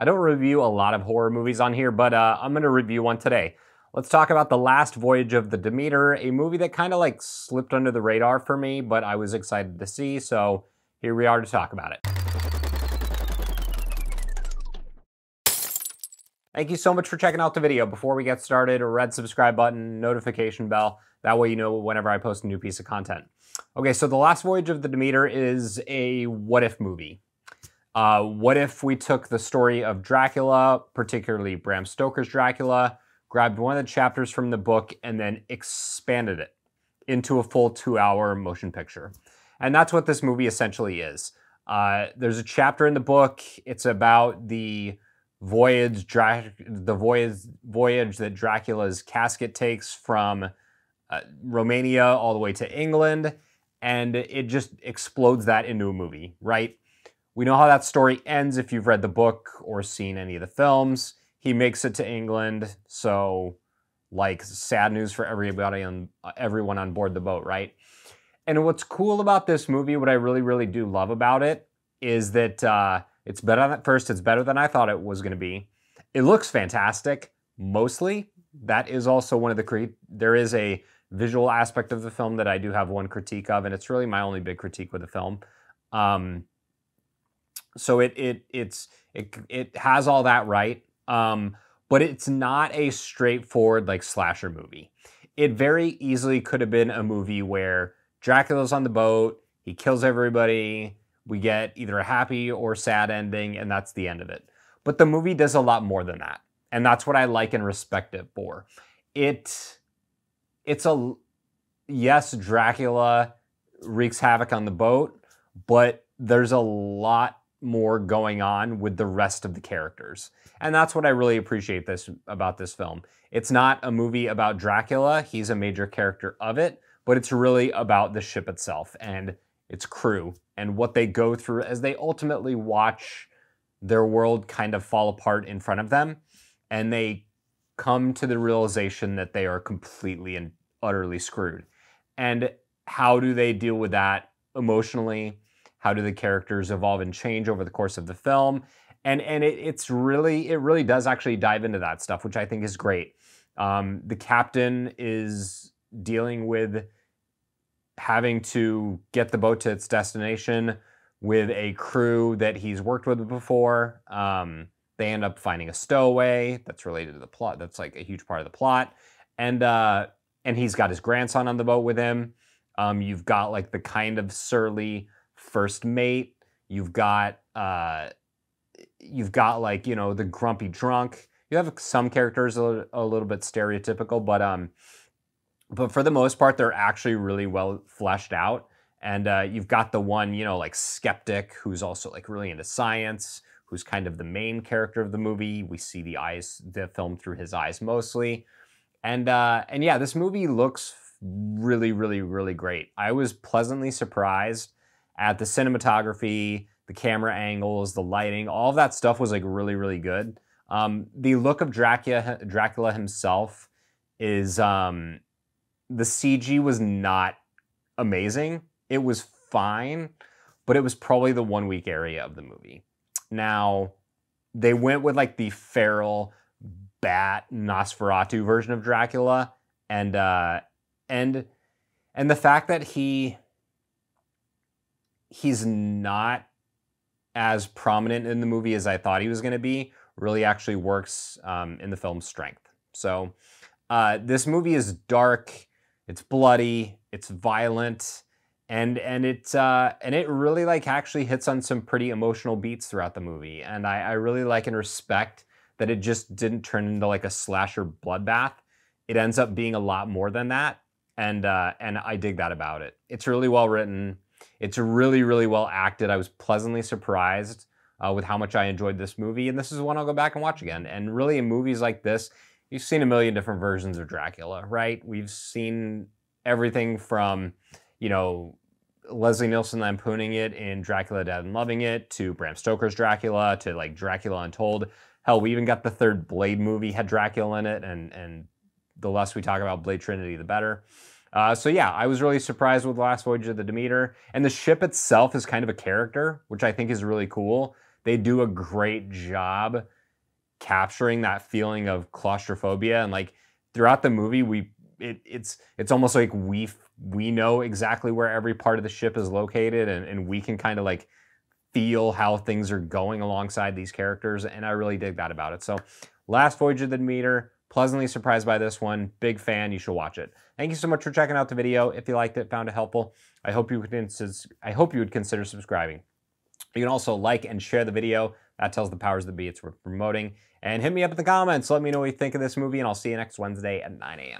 I don't review a lot of horror movies on here, but I'm going to review one today. Let's talk about The Last Voyage of the Demeter, a movie that kind of like slipped under the radar for me, but I was excited to see, so here we are to talk about it. Thank you so much for checking out the video. Before we get started, a red subscribe button, notification bell, that way you know whenever I post a new piece of content. Okay, so The Last Voyage of the Demeter is a what-if movie. What if we took the story of Dracula, particularly Bram Stoker's Dracula, grabbed one of the chapters from the book, and then expanded it into a full 2-hour motion picture? And that's what this movie essentially is. There's a chapter in the book. It's about the voyage that Dracula's casket takes from Romania all the way to England, and it just explodes that into a movie, right? We know how that story ends if you've read the book or seen any of the films. He makes it to England, so like sad news for everybody and everyone on board the boat, right? And what's cool about this movie, what I really do love about it, is that it's better than I thought it was going to be. It looks fantastic, mostly. That is also one of the there is a visual aspect of the film that I do have one critique of, and it's really my only big critique with the film. So it has all that right, but it's not a straightforward like slasher movie. It very easily could have been a movie where Dracula's on the boat, he kills everybody, we get either a happy or sad ending, and that's the end of it. But the movie does a lot more than that, and that's what I like and respect it for. Yes, Dracula wreaks havoc on the boat, but there's a lot more going on with the rest of the characters. And that's what I really appreciate about this film. It's not a movie about Dracula, he's a major character of it, but it's really about the ship itself and its crew and what they go through as they ultimately watch their world kind of fall apart in front of them, and they come to the realization that they are completely and utterly screwed. And how do they deal with that emotionally? How do the characters evolve and change over the course of the film? And it really does actually dive into that stuff, which I think is great. The captain is dealing with having to get the boat to its destination with a crew that he's worked with before. They end up finding a stowaway that's related to the plot. That's like a huge part of the plot. And he's got his grandson on the boat with him. You've got like the kind of surly first mate. You've got like, you know, the grumpy drunk. You have some characters a little bit stereotypical, but for the most part, they're actually really well fleshed out. And you've got the one, you know, like skeptic who's also like really into science, who's kind of the main character of the movie. We see the film through his eyes mostly. And yeah, this movie looks really great. I was pleasantly surprised at the cinematography, the camera angles, the lighting, all of that stuff was like really good. The look of Dracula himself is, the CG was not amazing. It was fine, but it was probably the 1 weak area of the movie. Now, they went with like the feral bat Nosferatu version of Dracula, and the fact that he's not as prominent in the movie as I thought he was going to be really actually works in the film's strength. So this movie is dark, it's bloody, it's violent, and it really like actually hits on some pretty emotional beats throughout the movie. And I really like and respect that it just didn't turn into like a slasher bloodbath. It ends up being a lot more than that, and I dig that about it. It's really well written. It's really well acted. I was pleasantly surprised with how much I enjoyed this movie, and this is one I'll go back and watch again. And really, in movies like this, you've seen a million different versions of Dracula, right? We've seen everything from, you know, Leslie Nielsen lampooning it in Dracula Dead and Loving It, to Bram Stoker's Dracula, to like Dracula Untold. Hell, we even got the third Blade movie had Dracula in it, and the less we talk about Blade Trinity, the better. So yeah, I was really surprised with Last Voyage of the Demeter, and the ship itself is kind of a character, which I think is really cool, they do a great job capturing that feeling of claustrophobia. And like throughout the movie, it's almost like we know exactly where every part of the ship is located, and we can kind of like feel how things are going alongside these characters, and I really dig that about it. So, last Voyage of the Demeter, pleasantly surprised by this one. Big fan, you should watch it. Thank you so much for checking out the video. If you liked it, found it helpful, I hope you would consider subscribing. You can also like and share the video. That tells the powers that be it's worth promoting. And hit me up in the comments. Let me know what you think of this movie, and I'll see you next Wednesday at 9 a.m.